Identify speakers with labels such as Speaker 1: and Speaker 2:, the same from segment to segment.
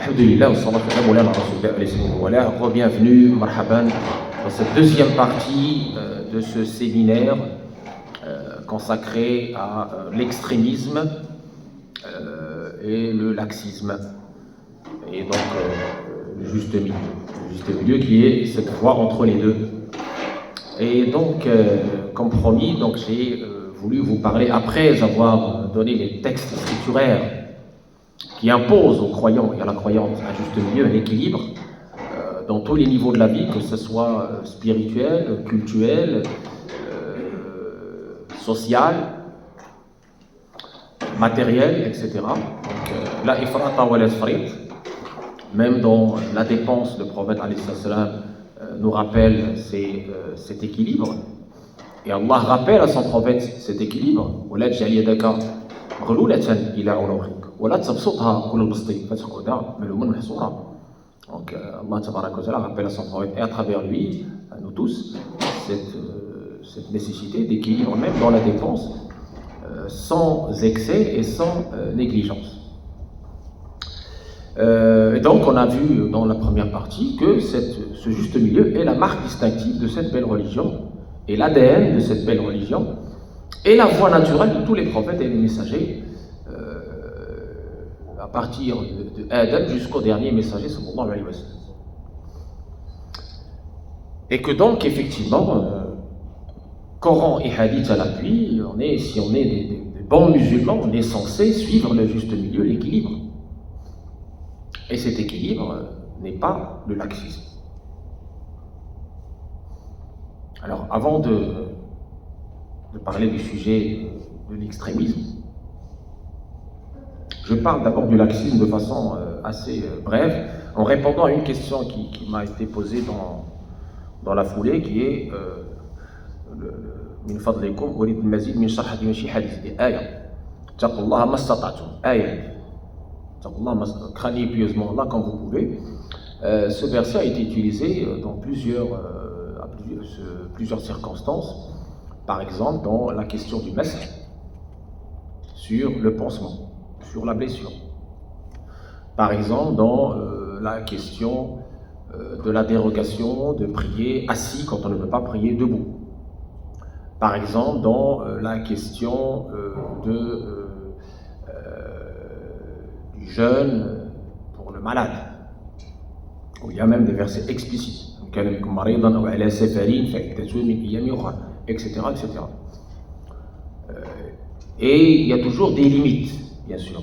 Speaker 1: Alhamdulillah, bienvenue, marhaban, dans cette deuxième partie de ce séminaire consacré à l'extrémisme et le laxisme. Et donc, le juste milieu qui est cette voie entre les deux. Et donc, comme promis, donc j'ai voulu vous parler, après avoir donné les textes scripturaires qui imposent aux croyants et à la croyante un juste milieu, un équilibre dans tous les niveaux de la vie, que ce soit spirituel, culturel, social, matériel, etc. Donc, la ifrata wa la tafrit, même dans la dépense, le prophète nous rappelle cet équilibre. Et Allah rappelle à son prophète cet équilibre. Donc Allah rappelle à son prophète et à travers lui, à nous tous, cette nécessité d'équilibre même dans la dépense, sans excès et sans négligence. Et donc on a vu dans la première partie que ce juste milieu est la marque distinctive de cette belle religion, et l'ADN de cette belle religion, et la voie naturelle de tous les prophètes et les messagers, à partir de Adam jusqu'au dernier messager, sallallahu alayhi wa sallam. Et que donc, effectivement, Coran et Hadith à l'appui, si on est des bons musulmans, on est censé suivre le juste milieu, l'équilibre. Et cet équilibre n'est pas le laxisme. Alors, avant de parler du sujet de l'extrémisme, je parle d'abord du laxisme de façon assez brève, en répondant à une question qui m'a été posée dans la foulée, qui est min fadlikum urid al-mazid min sharh shi hadith aya taqullaha mastata'tum aya taqullaha craignez pieusement Allah quand vous pouvez. Ce verset a été utilisé dans plusieurs circonstances, par exemple dans la question du masque, sur le pansement, sur la blessure, par exemple dans la question de la dérogation de prier assis quand on ne peut pas prier debout, par exemple dans la question du jeûne pour le malade, où il y a même des versets explicites, etc., etc. Et il y a toujours des limites, bien sûr.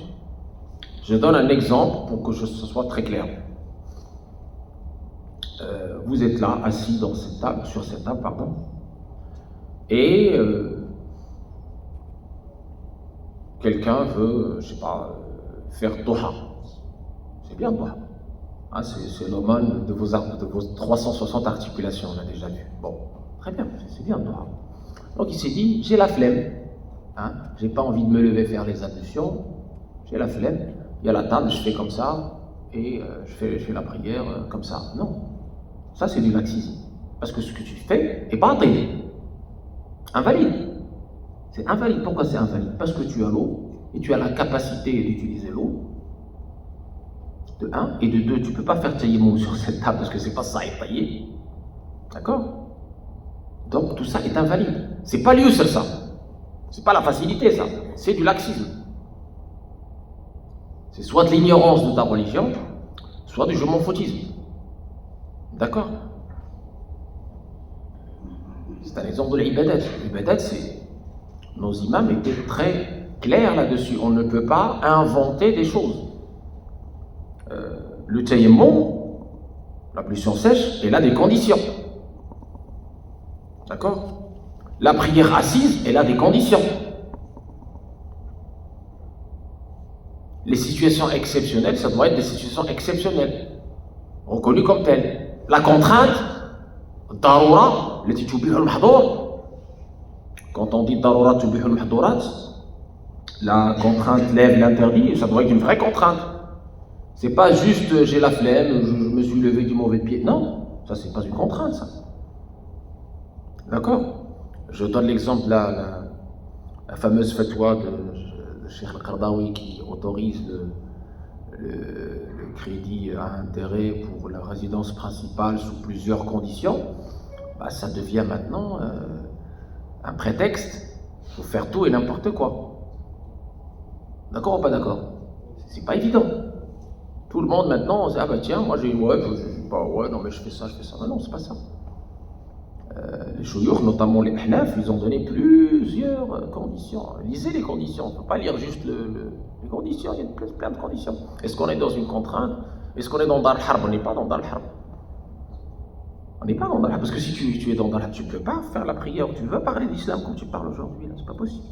Speaker 1: Je donne un exemple pour que ce soit très clair. Vous êtes là, assis sur cette table, et quelqu'un veut, je sais pas, faire Doha. C'est bien Doha. Hein, c'est l'aumône de vos 360 articulations, on a déjà vu. Bon, très bien, c'est bien Doha. Donc il s'est dit, j'ai la flemme. Hein, j'ai pas envie de me lever faire les ablutions, j'ai la flemme. Il y a la table, je fais comme ça, et je fais la prière comme ça. Non. Ça, c'est du laxisme. Parce que ce que tu fais est pas invalide. C'est invalide. Pourquoi c'est invalide? Parce que tu as l'eau, et tu as la capacité d'utiliser l'eau, de 1, et de 2, tu ne peux pas faire taïmoum sur cette table, parce que c'est pas ça est taillé. D'accord? Donc, tout ça est invalide. C'est pas l'usr, ça. C'est pas la facilité, ça. C'est du laxisme. C'est soit de l'ignorance de ta religion, soit du je m'en foutisme. D'accord? C'est un exemple de l'ibadat. L'ibadat, nos imams étaient très clairs là-dessus. On ne peut pas inventer des choses. Le tayammum, la pollution sèche, elle a des conditions. D'accord? La prière assise, elle a des conditions. Les situations exceptionnelles, ça doit être des situations exceptionnelles, reconnues comme telles. La contrainte, darura, quand on dit darura tubihul mahdurat, la contrainte lève l'interdit, ça doit être une vraie contrainte. C'est pas juste j'ai la flemme, je me suis levé du mauvais pied. Non, ça c'est pas une contrainte, ça. D'accord? Je donne l'exemple là, la fameuse fatwa de Cheikh Al-Qardawi qui autorise le crédit à intérêt pour la résidence principale sous plusieurs conditions, bah, ça devient maintenant un prétexte pour faire tout et n'importe quoi. D'accord ou pas d'accord? C'est pas évident. Tout le monde maintenant, on dit, ah bah tiens, moi j'ai une web, non mais je fais ça. Mais non, c'est pas ça. Les chouyoukhs, notamment les hnaf, ils ont donné plusieurs conditions. Lisez les conditions, on ne peut pas lire juste les conditions, il y a plein de conditions. Est-ce qu'on est dans une contrainte? Est-ce qu'on est dans Dar al-Harb? On n'est pas dans Dar al-Harb. On n'est pas dans Dar al-Harb, parce que si tu es dans Dar al-Harb, tu ne peux pas faire la prière, tu veux parler d'islam comme tu parles aujourd'hui, c'est pas possible.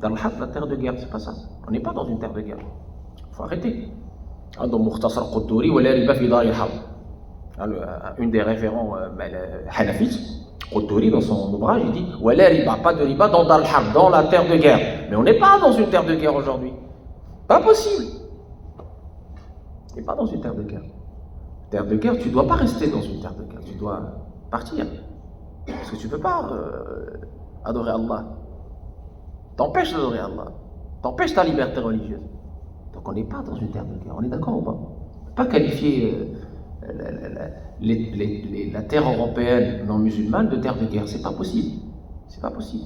Speaker 1: Dar al-Harb, la terre de guerre, c'est pas ça. On n'est pas dans une terre de guerre. Il faut arrêter. Dans Mukhtasar Quduri, wa la riba fi Dar al-Harb. Une des référents hanafites, Quduri, dans son ouvrage, il dit « Wala riba, pas de riba dans Dar al-Harb, dans la terre de guerre. » Mais on n'est pas dans une terre de guerre aujourd'hui. Pas possible. On n'est pas dans une terre de guerre. Terre de guerre, tu ne dois pas rester dans une terre de guerre, tu dois partir. Parce que tu ne peux pas adorer Allah. T'empêches d'adorer Allah. T'empêches ta liberté religieuse. Donc on n'est pas dans une terre de guerre, on est d'accord ou pas? On ne peut pas qualifier la terre européenne non musulmane de terre de guerre, c'est pas possible. C'est pas possible.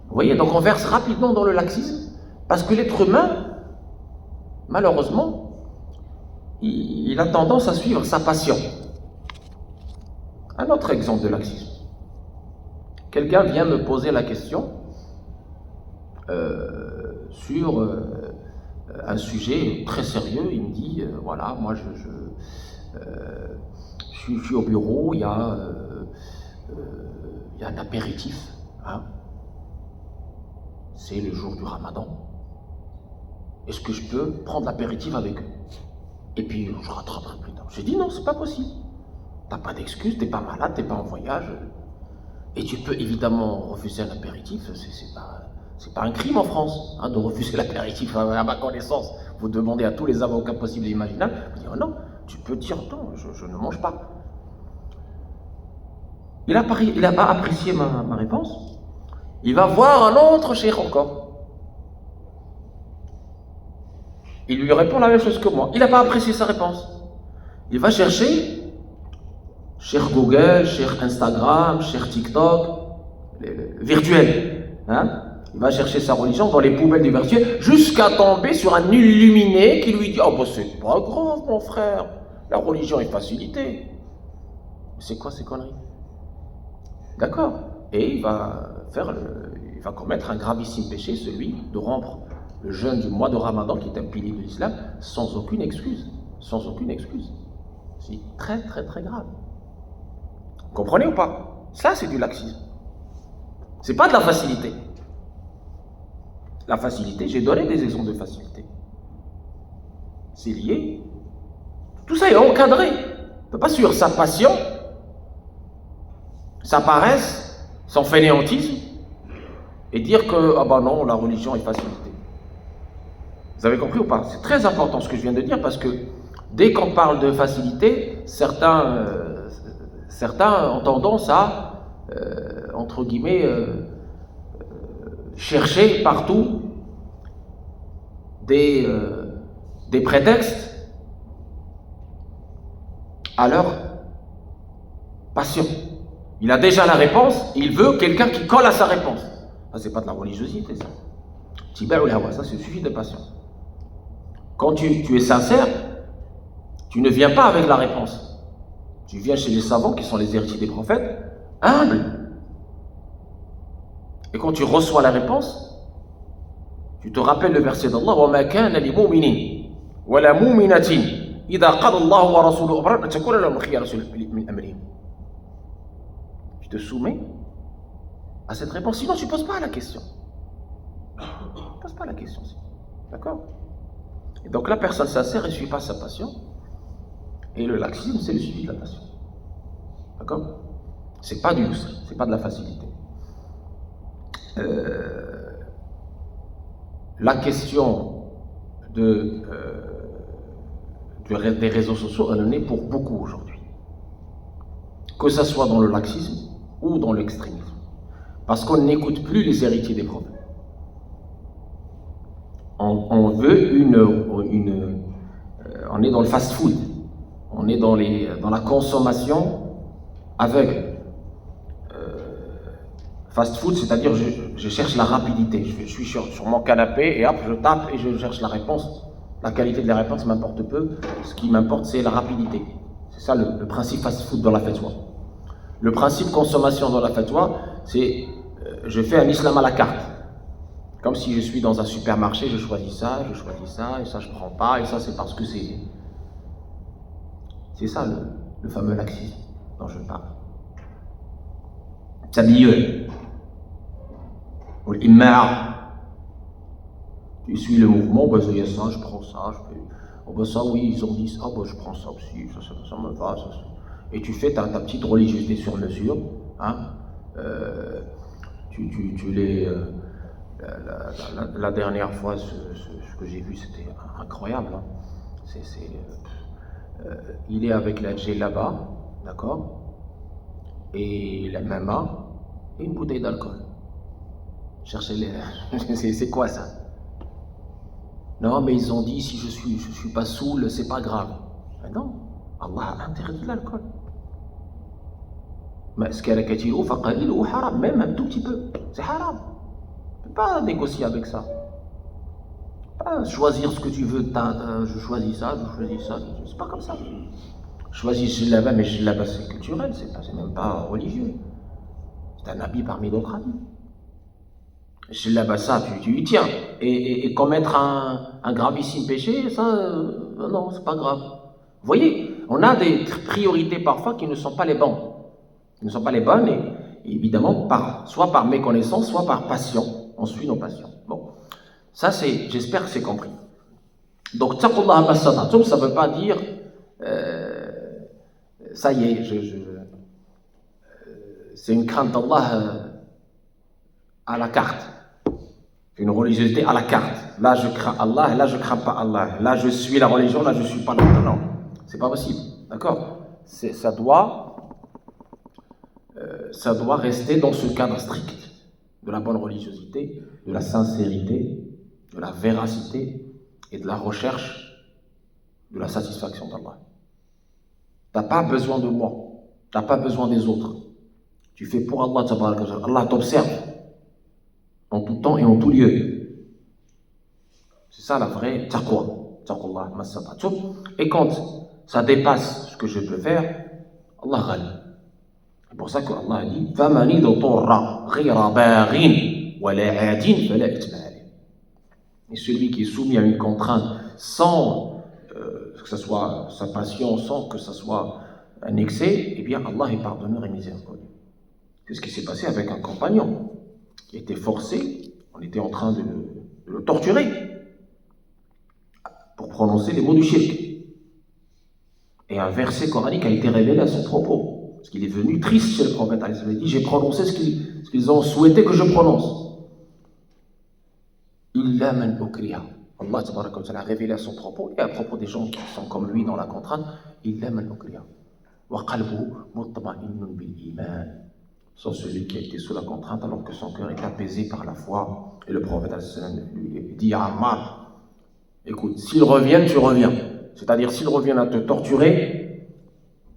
Speaker 1: Vous voyez, donc on verse rapidement dans le laxisme, parce que l'être humain, malheureusement, il a tendance à suivre sa passion. Un autre exemple de laxisme. Quelqu'un vient me poser la question sur un sujet très sérieux. Il me dit, voilà, moi je suis au bureau, il y a un apéritif. Hein. C'est le jour du Ramadan. Est-ce que je peux prendre l'apéritif avec eux? Et puis je rattraperai plus tard. J'ai dit non, c'est pas possible. T'as pas d'excuse, t'es pas malade, t'es pas en voyage. Et tu peux évidemment refuser un apéritif, c'est pas un crime en France hein, de refuser l'apéritif à ma connaissance. Vous demandez à tous les avocats possibles et imaginables, vous dire non, tu peux dire non, je ne mange pas. Il n'a pas apprécié ma réponse. Il va voir un autre cheikh encore. Il lui répond la même chose que moi. Il n'a pas apprécié sa réponse. Il va chercher cheikh Google, cheikh Instagram, cheikh TikTok, virtuel. Hein? Il va chercher sa religion dans les poubelles du virtuel jusqu'à tomber sur un illuminé qui lui dit « Oh, bah, c'est pas grave, mon frère, la religion est facilitée. » C'est quoi ces conneries? D'accord? Et il va commettre un gravissime péché, celui de rompre le jeûne du mois de Ramadan, qui est un pilier de l'islam, sans aucune excuse. Sans aucune excuse. C'est très très très grave. Vous comprenez ou pas? Ça, c'est du laxisme. C'est pas de la facilité. La facilité, j'ai donné des exemples de facilité. C'est lié. Tout ça est encadré. On ne peut pas suivre sa passion, sa paresse, son fainéantisme, et dire que, ah ben non, la religion est facilitée. Vous avez compris ou pas? C'est très important ce que je viens de dire, parce que dès qu'on parle de facilité, certains ont tendance à, entre guillemets, chercher partout des prétextes à leur passion. Il a déjà la réponse, il veut quelqu'un qui colle à sa réponse. Ça, c'est pas de la religiosité, ça. Tiba ou la hawa, ça, c'est suffit de passion. Quand tu es sincère, tu ne viens pas avec la réponse. Tu viens chez les savants, qui sont les héritiers des prophètes, humbles. Et quand tu reçois la réponse, tu te rappelles le verset d'Allah, وَمَا كَانَ لِمُؤْمِنٍ وَلَا مُؤْمِنَةٍ إِذَا قَضَى اللَّهُ وَرَسُولُهُ أَمْرًا أَن تَكُونَ لَهُمُ الْخِيَرَةُ مِنْ أَمْرِهِمْ. Tu te soumets à cette réponse, sinon tu ne poses pas la question. Tu ne poses pas la question. D'accord? Et donc la personne sincère ne suit pas sa passion. Et le laxisme, c'est le suivi de la passion. D'accord? C'est pas du yusr, c'est pas de la facilité. La question des réseaux sociaux, elle en est pour beaucoup aujourd'hui. Que ce soit dans le laxisme ou dans l'extrémisme. Parce qu'on n'écoute plus les héritiers des prophètes. On On est dans le fast-food. On est dans la consommation aveugle. Fast-food, c'est-à-dire je cherche la rapidité. Je suis sur mon canapé et hop, je tape et je cherche la réponse. La qualité de la réponse m'importe peu. Ce qui m'importe, c'est la rapidité. C'est ça le principe fast-food dans la fatwa. Le principe consommation dans la fatwa, c'est je fais un islam à la carte. Comme si je suis dans un supermarché, je choisis ça, et ça je prends pas, et ça c'est parce que c'est... C'est ça le fameux laxisme dont je parle. Tabiyyun. Ou l'imma'. Tu suis le mouvement, bah, il y a ça, je prends ça, je fais... Oh bah ça oui, ils ont dit ça, bah, je prends ça aussi, ça me va, ça. Et tu fais ta petite religiosité sur mesure, hein. Tu les... La dernière fois, ce que j'ai vu, c'était incroyable. Hein. Il est avec la djellaba, d'accord, et la mama, et une bouteille d'alcool. Cherchez les... c'est quoi ça? Non, mais ils ont dit, si je suis pas saoul, c'est pas grave. Mais non, Allah a interdit l'alcool. Mais ce qu'elle a dit, haram, même un tout petit peu, c'est haram. Tu ne peux pas négocier avec ça. Pas choisir ce que tu veux, je choisis ça, c'est pas comme ça. Choisis djellaba, mais djellaba c'est culturel, c'est même pas religieux. C'est un habit parmi d'autres habits. Djellaba ça, tu y tiens. Et commettre un gravissime péché, ça, non, c'est pas grave. Vous voyez, on a des priorités parfois qui ne sont pas les bonnes. Qui ne sont pas les bonnes, et évidemment, soit par méconnaissance, soit par passion. On suit nos passions. Bon. Ça, j'espère que c'est compris. Donc, taqullah masata'tum, ça ne veut pas dire, ça y est, c'est une crainte d'Allah à la carte. Une religiosité à la carte. Là, je crains Allah, et là, je ne crains pas Allah. Là, je suis la religion, là, je ne suis pas l'autre. Non, c'est pas possible. D'accord? Ça doit rester dans ce cadre strict de la bonne religiosité, de la sincérité, de la véracité et de la recherche de la satisfaction d'Allah. Tu n'as pas besoin de moi, tu n'as pas besoin des autres. Tu fais pour Allah, Allah t'observe en tout temps et en tout lieu. C'est ça la vraie taqwa. Taqullah masata'tum. Et quand ça dépasse ce que je peux faire, Allah ghali. C'est pour ça qu'Allah a dit فَمَنِ اضْطُرَّ غَيْرَ بَاغٍ وَلَا عَادٍ فَلَا إِثْمَ عَلَيْهِ. Et celui qui est soumis à une contrainte sans que ce soit sa passion, sans que ce soit un excès, eh bien Allah est pardonneur et miséricordieux. C'est ce qui s'est passé avec un compagnon qui était forcé, on était en train de le torturer pour prononcer les mots du shirk. Et un verset coranique a été révélé à son propos. Parce qu'il est venu triste chez le prophète. Il a dit, j'ai prononcé ce qu'ils ont souhaité que je prononce. Illa man ukriha. Allah a révélé à son propos et à propos des gens qui sont comme lui dans la contrainte. Illa man ukriha. Wa qalbuhu mutma'innun bil iman. Sans celui qui a été sous la contrainte alors que son cœur est apaisé par la foi. Et le prophète lui dit à Ammar, écoute, s'ils reviennent, tu reviens. C'est-à-dire, s'ils reviennent à te torturer,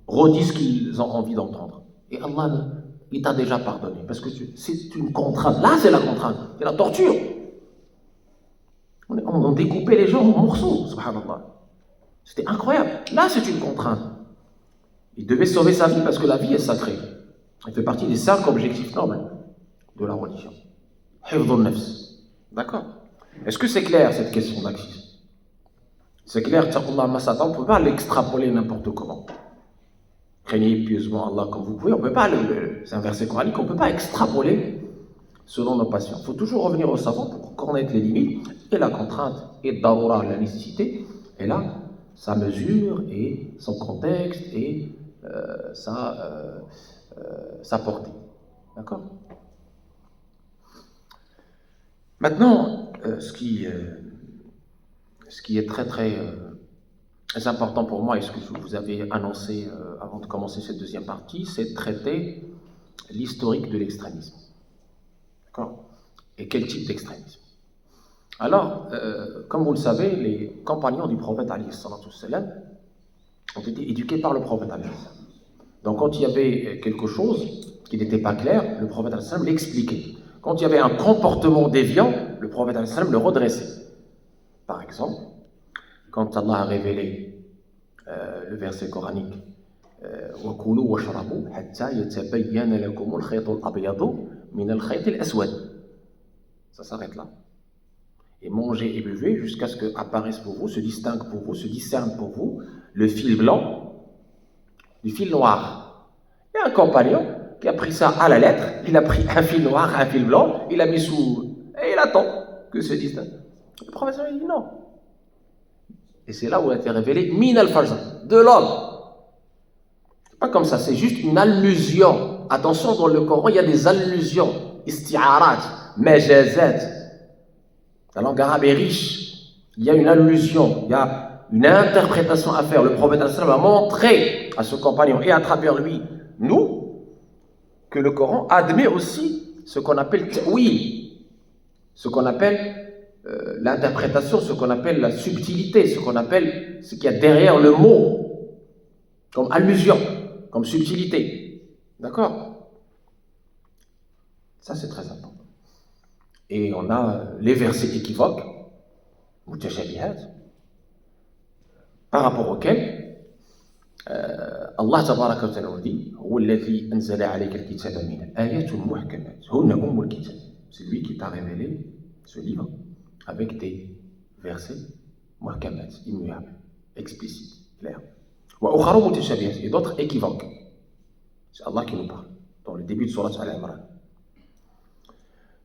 Speaker 1: redis ce qu'ils ont envie d'entendre. Et Allah, il t'a déjà pardonné. Parce que c'est une contrainte. Là, c'est la contrainte. C'est la torture. On découpait les gens en morceaux, subhanallah. C'était incroyable. Là, c'est une contrainte. Il devait sauver sa vie parce que la vie est sacrée. Elle fait partie des 5 objectifs nobles de la religion. Hifdhun nafs. D'accord? Est-ce que c'est clair, cette question d'axisme? C'est clair, taqullah masata, on ne peut pas l'extrapoler n'importe comment. Craignez pieusement Allah comme vous pouvez, on peut pas, c'est un verset coranique, on ne peut pas extrapoler selon nos passions. Il faut toujours revenir au savant pour connaître les limites, et la contrainte, et darura, la nécessité, et là, sa mesure, et son contexte, et sa portée. D'accord? Maintenant, ce qui est très très important pour moi, et ce que je vous avais annoncé avant de commencer cette deuxième partie, c'est de traiter l'historique de l'extrémisme. D'accord? Et quel type d'extrémisme? Alors, comme vous le savez, les compagnons du prophète alayhi salatu wassalam ont été éduqués par le prophète alayhi salam. Donc quand il y avait quelque chose qui n'était pas clair, le prophète alayhi salam l'expliquait. Quand il y avait un comportement déviant, le prophète alayhi salam le redressait. Par exemple, quand Allah a révélé le verset coranique وَكُلُوا وَاشْرَبُوا حَتَّى يَتَبَيَّنَ لَكُمُ الْخَيْطُ الْأَبْيَضُ مِنَ الْخَيْطِ الْأَسْوَدِ. Ça s'arrête là. Et mangez et buvez jusqu'à ce que apparaisse pour vous, se distingue pour vous, se discerne pour vous le fil blanc du fil noir. Il y a un compagnon qui a pris ça à la lettre, il a pris un fil noir, un fil blanc, il a mis sous... et il attend que se distingue. Le professeur il dit non. Et c'est là où a été révélé min al-fajr, de l'homme. C'est pas comme ça, c'est juste une allusion. Attention, dans le Coran, il y a des allusions, isti'arat, majazat. La langue arabe est riche. Il y a une allusion, il y a une interprétation à faire. Le prophète a montré à ce compagnon et à travers lui, nous, que le Coran admet aussi ce qu'on appelle ta'wil, ce qu'on appelle l'interprétation, ce qu'on appelle la subtilité, ce qu'on appelle ce qu'il y a derrière le mot, comme allusion, comme subtilité. D'accord? Ça, c'est très important. Et on a les versets équivoques, mutashabihat, par rapport auxquels Allah tabaraka wa ta'ala nous dit هو الذي أنزل عليك الكتاب منه آيات محكمات هن أم الكتاب. C'est lui qui t'a révélé ce livre avec des versets muhkamat, immuables, explicites, clairs. وأخر متشابهات, et d'autres équivoques. C'est Allah qui nous parle dans le début de Surat Al-Imran.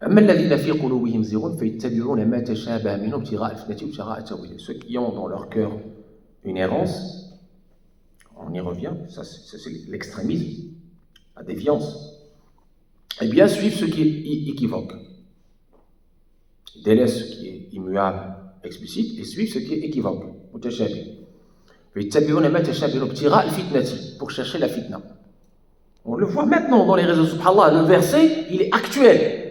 Speaker 1: أما الذين في قلوبهم زيغ فيتبعون ما تشابه منه ابتغاء الفتنة وابتغاء تأويله. Ceux qui ont dans leur cœur une errance, on y revient, ça c'est l'extrémisme, la déviance, eh bien suivent ce qui est équivoque. Ils délaissent ce qui est immuable, explicite, et suivent ce qui est équivoque, mutashabih. فيتبعون ما تشابه منه ابتغاء الفتنة, pour chercher la fitna. On le voit maintenant dans les réseaux, subhanallah, le verset, il est actuel.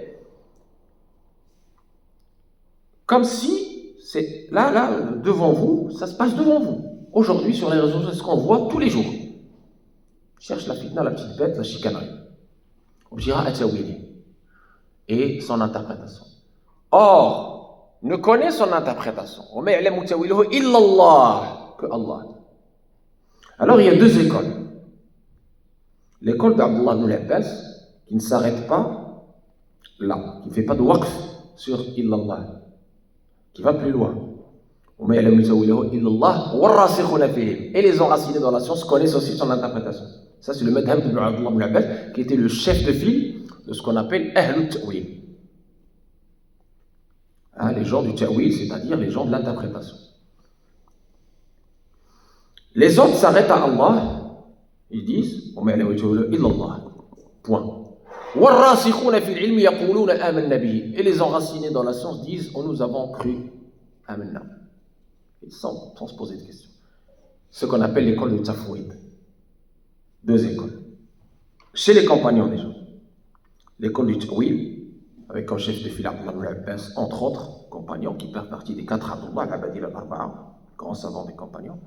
Speaker 1: Comme si, c'est là, devant vous, ça se passe devant vous. Aujourd'hui, sur les réseaux, c'est ce qu'on voit tous les jours. Cherche la fitna, la petite bête, la chicanerie. Et son interprétation. Or, ne connaît son interprétation. Que Allah. Alors, il y a deux écoles. L'école d'Abdullah ibn Abbas, qui ne s'arrête pas là, qui ne fait pas de waqf sur illallah, qui va plus loin. Et les enracinés dans la science connaissent aussi son interprétation. Ça, c'est le madhab de Abdullah ibn Abbas, qui était le chef de file de ce qu'on appelle Ahlul Ta'wil. Les gens du Ta'wil, c'est-à-dire les gens de l'interprétation. Les autres s'arrêtent à Allah, ils disent point. Et les enracinés dans la science disent nous avons cru, amanna, sans se poser de questions. Ce qu'on appelle l'école de Tafwid. Deux écoles. Chez les compagnons déjà. L'école du Ta'wil, avec comme chef de file Abdullah ibn Abbas, entre autres compagnons qui font partie des 4 Abdullah al-Abadil al-Arba'a, grands savants des compagnons.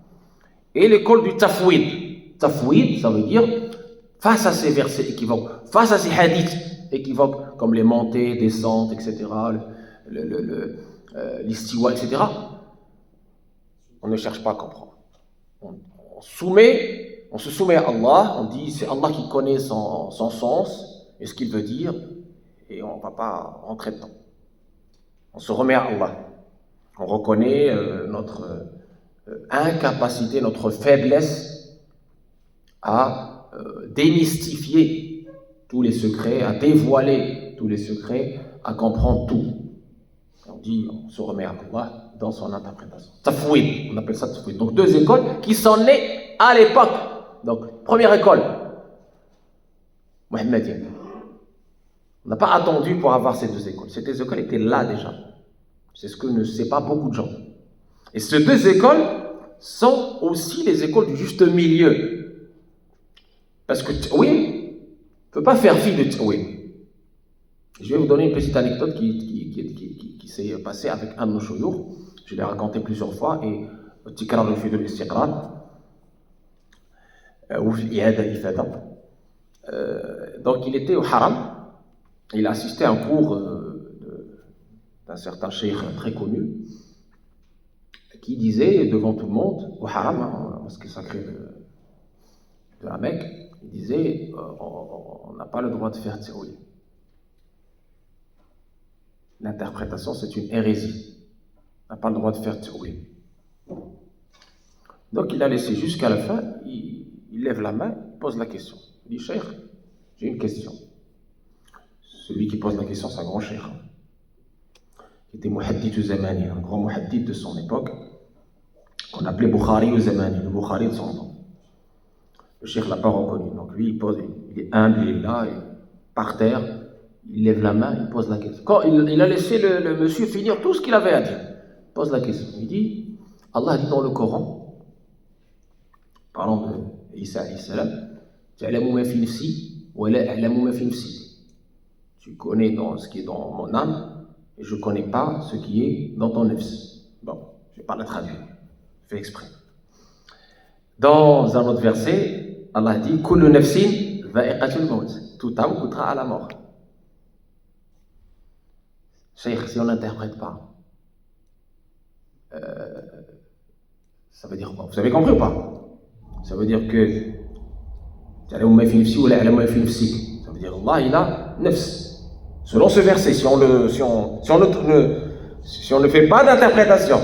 Speaker 1: Et l'école du Tafwid. Tafwid, ça veut dire face à ces versets équivoques, face à ces hadiths équivoques, comme les montées, descentes, etc., l'istiwa, etc., on ne cherche pas à comprendre. On se soumet à Allah, on dit c'est Allah qui connaît son sens et ce qu'il veut dire, et on ne va pas rentrer dedans. On se remet à Allah. On reconnaît notre incapacité, notre faiblesse à démystifier tous les secrets, à dévoiler tous les secrets, à comprendre tout. On se remet à Allah dans son interprétation. Tafwid, on appelle ça tafwid. Donc deux écoles qui sont nées à l'époque. Donc première école, Mohammedienne. On n'a pas attendu pour avoir ces deux écoles. Ces deux écoles étaient là déjà. C'est ce que ne sait pas beaucoup de gens. Et ces deux écoles sont aussi les écoles du juste milieu. Parce que Ta'wil ne peut pas faire fi de Ta'wil. Je vais vous donner une petite anecdote qui s'est passée avec un de nos chouyours. Je l'ai raconté plusieurs fois et تكرار يفيد الاستقرار وفي الإعادة إفادة. Donc il était au haram, il a assisté à un cours d'un certain cheikh très connu qui disait devant tout le monde, au haram, hein, mosquée sacrée de la Mecque, il disait on n'a pas le droit de faire théorie. L'interprétation c'est une hérésie. On n'a pas le droit de faire théorie. Donc il a laissé jusqu'à la fin, il lève la main, il pose la question. Il dit cheikh, j'ai une question. Celui qui pose la question, c'est un grand cheikh. Qui était Muhaddith Zamani, un grand Muhaddith de son époque, qu'on appelait Bukhari Zamani, le Bukhari de son temps. Le cheikh ne l'a pas reconnu. Donc lui, il est humble, il est là, par terre, il lève la main, il pose la question. Quand il a laissé le monsieur finir tout ce qu'il avait à dire, il pose la question. Il dit, Allah dit dans le Coran, parlant de Isa alayhi salam, ta'lamu ma fi nafsi wa la a'lamu ma fi nafsi. Tu connais ce qui est dans mon âme et je ne connais pas ce qui est dans ton nafs. Bon, je ne vais pas la traduire, je fais exprès. Dans un autre verset, Allah dit kullu nafsin dha'iqatul maut. Toute âme goûtera à la mort. Cheikh, si on n'interprète pas, ça veut dire quoi? Vous avez compris ou pas? Ça veut dire que ça veut dire Allah il a nafs. Selon ce verset, si on ne fait pas d'interprétation,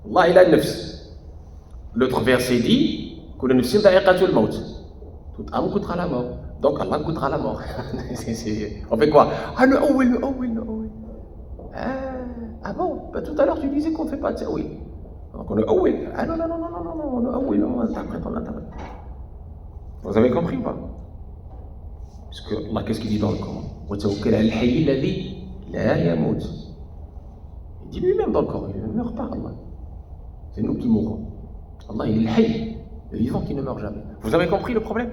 Speaker 1: Allah il a nafs. L'autre verset dit que toute âme goûtera la mort. Donc Allah goûtera la mort. On fait quoi? Ah le awil. Ah bon, bah, tout à l'heure tu disais qu'on ne fait pas de ça, oui. Donc on est awil. Ah non, on est awil, on interprète. Vous avez compris ou pas? Parce que Allah, qu'est-ce qu'il dit dans le Coran? Il dit lui-même dans le Coran, il ne meurt pas, Allah. C'est nous qui mourrons. Allah, il est le hayy, le vivant qui ne meurt jamais. Vous avez compris le problème?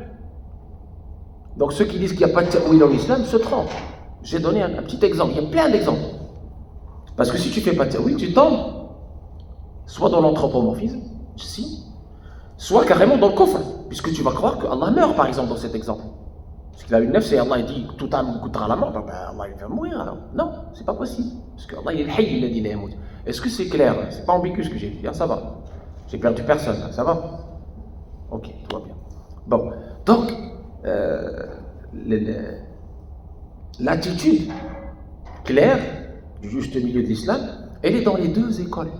Speaker 1: Donc ceux qui disent qu'il n'y a pas de ta'wil en islam se trompent. J'ai donné un petit exemple, il y a plein d'exemples. Parce que si tu ne fais pas de ta'wil, tu tombes soit dans l'anthropomorphisme, si, soit carrément dans le kufr, puisque tu vas croire que Allah meurt, par exemple, dans cet exemple. Parce qu'il a une nefs et Allah il dit tout âme goûtera la mort, ben Allah il va mourir alors. Non, c'est pas possible. Parce que Allah il est le hayy, il a dit la yamout. Est-ce que c'est clair? C'est pas ambigu ce que j'ai dit, hein, ça va. J'ai perdu personne, hein, ça va? Ok, tout va bien. Bon, donc, l'attitude claire du juste milieu de l'islam, elle est dans les deux écoles.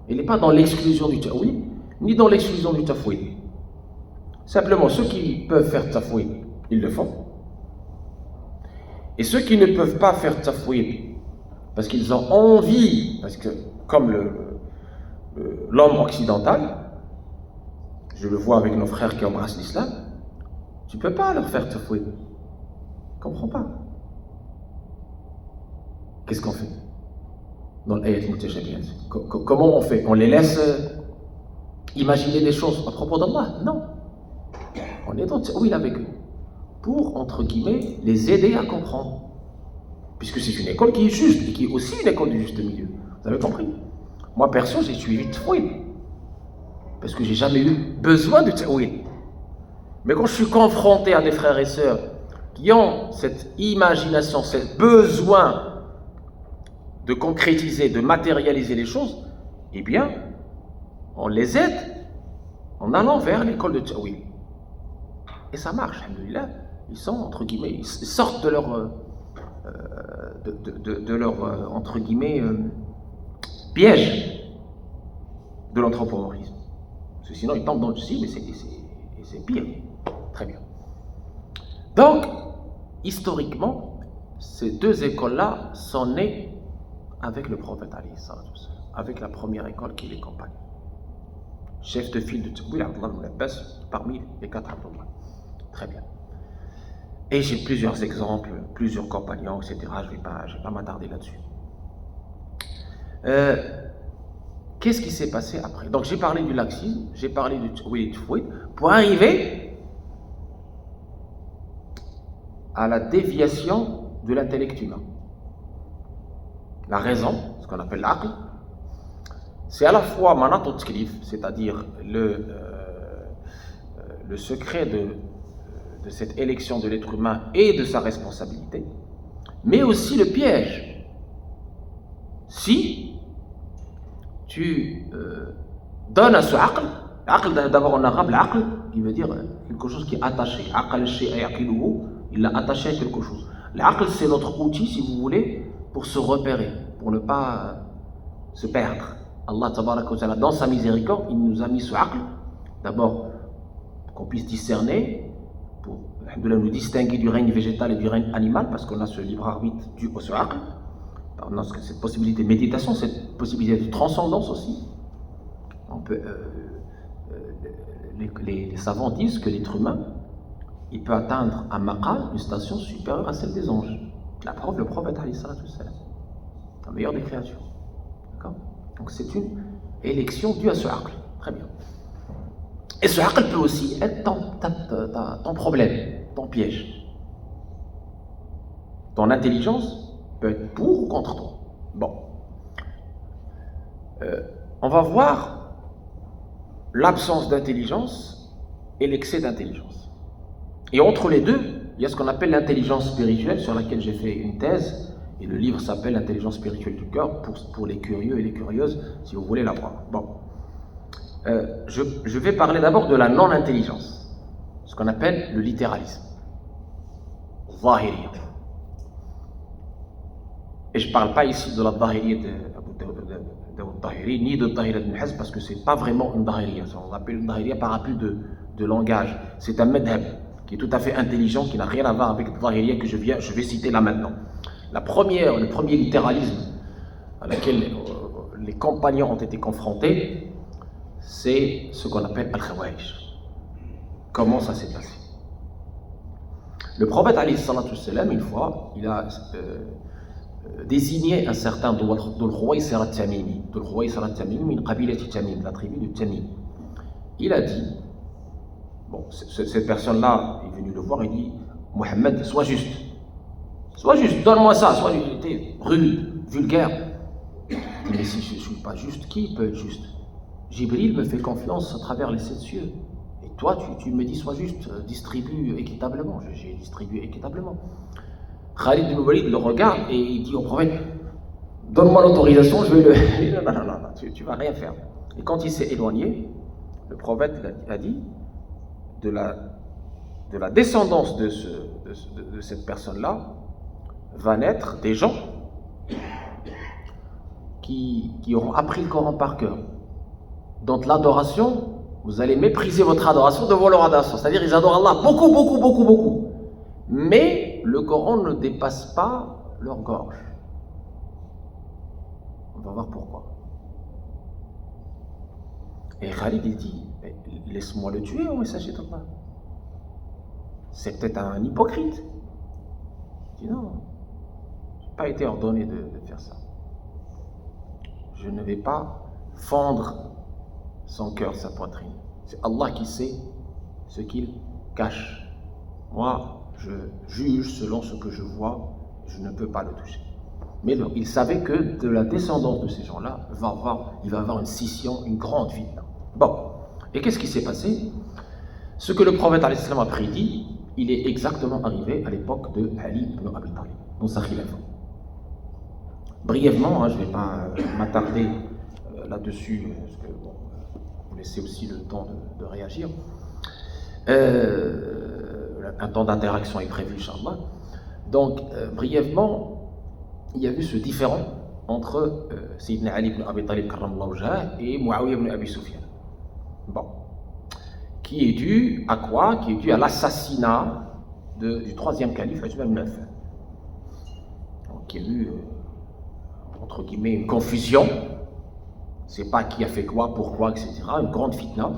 Speaker 1: Elle n'est pas dans l'exclusion du ta'wil, ni dans l'exclusion du tafwid. Simplement, ceux qui peuvent faire tafwid, ils le font. Et ceux qui ne peuvent pas faire tafwid, parce qu'ils ont envie, parce que comme l'homme occidental, je le vois avec nos frères qui embrassent l'islam, tu ne peux pas leur faire tafwid. Je ne comprends pas. Qu'est-ce qu'on fait dans l'ayat mutashabihat? Comment on fait? On les laisse imaginer des choses à propos d'Allah? Non. On est dans le ta'wil avec eux pour, entre guillemets, les aider à comprendre. Puisque c'est une école qui est juste et qui est aussi une école du juste milieu. Vous avez compris? Moi, perso, j'ai suivi ta'wil parce que j'ai jamais eu besoin de ta'wil. Mais quand je suis confronté à des frères et sœurs qui ont cette imagination, ce besoin de concrétiser, de matérialiser les choses, eh bien, on les aide en allant vers l'école de ta'wil. Et ça marche, alhamdoulilah. Ils sont, entre guillemets, ils sortent de leur entre guillemets, piège de l'anthropomorphisme. Parce que sinon, ils tombent dans le si, mais c'est pire. Très bien. Donc, historiquement, ces deux écoles-là sont nées avec le prophète alayhi salatu wassalam, avec la première école qui les compagne. Chef de file de ta'wil, Abdullah ibn Abbas, parmi les 4 Abdullah. Très bien. Et j'ai plusieurs exemples, plusieurs compagnons, etc. Je vais pas m'attarder là-dessus. Qu'est-ce qui s'est passé après? Donc j'ai parlé du laxisme, j'ai parlé du ta'wil et du tafwid, pour arriver à la déviation de l'intellect humain. La raison, ce qu'on appelle l'aql, c'est à la fois manat al-taklif, c'est-à-dire le secret de cette élection de l'être humain et de sa responsabilité, mais aussi le piège. Si tu donnes à ce aql, d'abord en arabe, l'aql, qui veut dire quelque chose qui est attaché. Aqal shay'a yaqiluhu, il l'a attaché à quelque chose. L'aql, c'est notre outil, si vous voulez, pour se repérer, pour ne pas se perdre. Allah tabaraka wa ta'ala, dans sa miséricorde, il nous a mis ce aql, d'abord qu'on puisse discerner, pour nous distinguer du règne végétal et du règne animal, parce qu'on a ce libre arbitre dû au aql. On a cette possibilité de méditation, cette possibilité de transcendance aussi. On peut, les savants disent que l'être humain, il peut atteindre un maqam, une station supérieure à celle des anges. La preuve, le prophète alayhi salatu wassalam, la meilleure des créatures. D'accord ? Donc c'est une élection due à ce aql. Très bien. Et ce aql peut aussi être ton problème, ton piège. Ton intelligence peut être pour ou contre toi. Bon. On va voir l'absence d'intelligence et l'excès d'intelligence. Et entre les deux, il y a ce qu'on appelle l'intelligence spirituelle, sur laquelle j'ai fait une thèse, et le livre s'appelle L'intelligence spirituelle du cœur, pour les curieux et les curieuses, si vous voulez la voir. Bon. Je vais parler d'abord de la non-intelligence, ce qu'on appelle le littéralisme. Zahiriya. Et je ne parle pas ici de la Zahiriya de Tahiri, ni de Tahir ibn Hazm, parce que ce n'est pas vraiment une Zahiriya. On l'appelle une Zahiriya par appui de langage. C'est un madhab qui est tout à fait intelligent, qui n'a rien à voir avec la Zahiriya que je vais citer là maintenant. Le premier littéralisme à laquelle les compagnons ont été confrontés, c'est ce qu'on appelle Al-Khawarij. Comment ça s'est passé? Le prophète alayhi salatu wassalam, une fois, il a désigné un certain Dhul Khuwaysir al-Tamimi, Dhul Khuwaysir al-Tamimi, min qabilati Tamim, la tribu de Tamim. Il a dit, bon, cette personne-là est venue le voir et dit, Mohammed, sois juste, donne-moi ça, sois rude, vulgaire. Il dit, mais si je ne suis pas juste, qui peut être juste? Jibril me fait confiance à travers les 7 cieux. Et toi, tu me dis, sois juste, distribue équitablement. J'ai distribué équitablement. Khalid ibn Walid le regarde et il dit au prophète, donne-moi l'autorisation, je vais le... Non, tu vas rien faire. Et quand il s'est éloigné, le prophète a dit, de la descendance de cette personne-là, va naître des gens qui auront appris le Coran par cœur. Donc l'adoration, vous allez mépriser votre adoration devant leur adoration. C'est-à-dire ils adorent Allah beaucoup. Mais le Coran ne dépasse pas leur gorge. On va voir pourquoi. Et Khalid il dit, laisse-moi le tuer au messager d'Allah. C'est peut-être un hypocrite. Il dit non, je n'ai pas été ordonné de faire ça. Je ne vais pas fendre son cœur, sa poitrine. C'est Allah qui sait ce qu'il cache. Moi, je juge selon ce que je vois, je ne peux pas le toucher. Mais non, il savait que de la descendance de ces gens-là, il va avoir une scission, une grande fitna. Bon, et qu'est-ce qui s'est passé? Ce que le prophète a prédit, il est exactement arrivé à l'époque de Ali ibn Abi Talib, dans sa khilafa. Brièvement, je ne vais pas m'attarder là-dessus, parce que bon, vous laissez aussi le temps de réagir. Un temps d'interaction est prévu, Inch'Allah. Donc, brièvement, il y a eu ce différend entre Sayyidina Ali ibn Abi Talib karramallahu wajhah et Muawiya ibn Abi Sufyan. Bon. Qui est dû à quoi? Qui est dû à l'assassinat du troisième calife, Uthman ibn Affan. Donc, il y a eu, entre guillemets, une confusion. C'est pas qui a fait quoi, pourquoi, etc. Une grande fitna.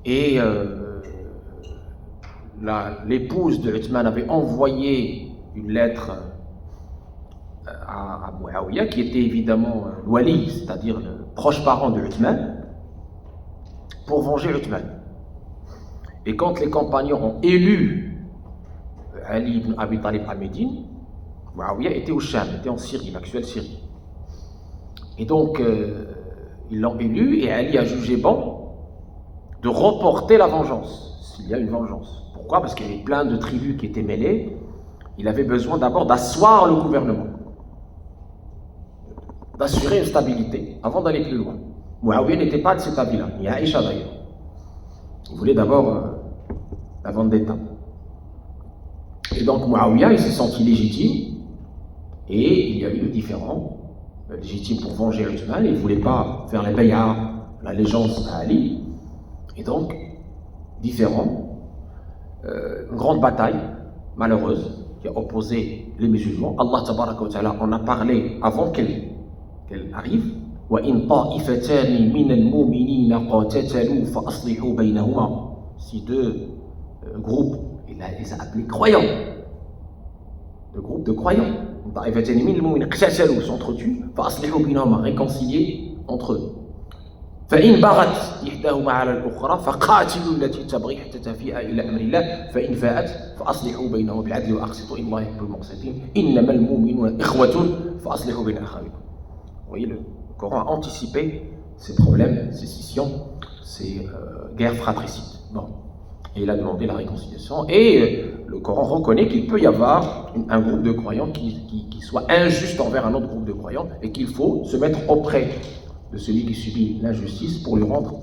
Speaker 1: Et l'épouse de Uthman avait envoyé une lettre à Muawiya, qui était évidemment l'Wali, c'est-à-dire le proche parent de Uthman, pour venger Uthman. Et quand les compagnons ont élu Ali ibn Abi Talib à Médine, Muawiyah était au Sham, était en Syrie, l'actuelle Syrie. Et donc, ils l'ont élu et Ali a jugé bon de reporter la vengeance, s'il y a une vengeance. Pourquoi? Parce qu'il y avait plein de tribus qui étaient mêlées. Il avait besoin d'abord d'asseoir le gouvernement, d'assurer une stabilité avant d'aller plus loin. Muawiyah n'était pas de cet avis-là, ni Aïcha d'ailleurs. Il voulait d'abord la vendetta. Et donc Muawiyah, il s'est senti légitime, et il y a eu le différend, légitime pour venger Uthman. Il ne voulait pas faire la bay'a, l'allégeance à Ali. Et donc, différent, une grande bataille malheureuse qui a opposé les musulmans. Allah tabaraka wa ta'ala en a parlé avant qu'elle arrive. وَإِن طَائِفَتَانِ مِنَ الْمُؤْمِنِينَ قَاتَتَلُوا فَأَصْلِحُوا بَيْنَهُمَا. Si deux groupes, il les a appelés croyants, deux groupes de croyants, طَائِفَتَانِ مِنَ الْمُؤْمِنِينَ اقْتَتَلُوا, s'entretuent, فَأَصْلِحُوا بَيْنَهُمَا, réconcilier entre eux. فإن بغت إحداهما على الأخرى فقاتلوا التي تبغي حتى تفيء إلى أمر الله فإن فاءت فأصلحوا بينهما بالعدل وأقسطوا إن الله يحب المقسطين إنما المؤمنون إخوة فأصلحوا بين أخويكم. Vous voyez, le Coran a anticipé ces problèmes, ces scissions, ces guerres fratricides. Bon. Et il a demandé la réconciliation. Et le Coran reconnaît qu'il peut y avoir un groupe de croyants qui soit injuste envers un autre groupe de croyants et qu'il faut se mettre auprès de celui qui subit l'injustice pour lui rendre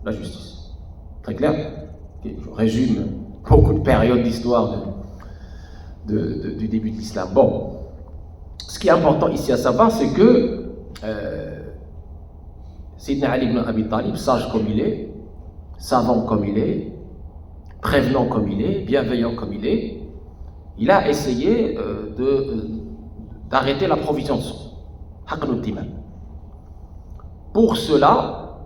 Speaker 1: la justice. Très clair? Je résume beaucoup de périodes d'histoire du début de l'islam. Bon, ce qui est important ici à savoir, c'est que Sayyidina Ali ibn Abi Talib, sage comme il est, savant comme il est, prévenant comme il est, bienveillant comme il a essayé d'arrêter la provision de sang. Haqnul Diman. Pour cela,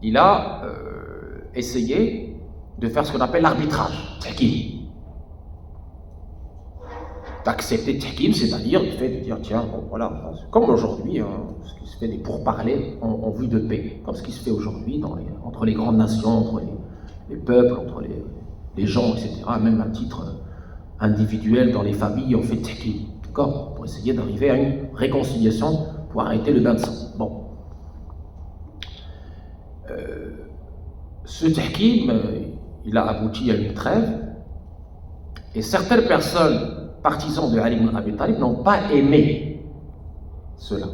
Speaker 1: il a essayé de faire ce qu'on appelle l'arbitrage, tahkim. D'accepter tahkim, c'est-à-dire le fait de dire, tiens, bon, voilà, comme aujourd'hui, ce qui se fait des pourparlers en vue de paix, comme ce qui se fait aujourd'hui entre les grandes nations, entre les peuples, entre les gens, etc., même à titre individuel dans les familles, on fait tahkim, d'accord, pour essayer d'arriver à une réconciliation, pour arrêter le bain de sang. Bon. Ce tahkim, il a abouti à une trêve, et certaines personnes partisans de Ali ibn Abi Talib n'ont pas aimé cela.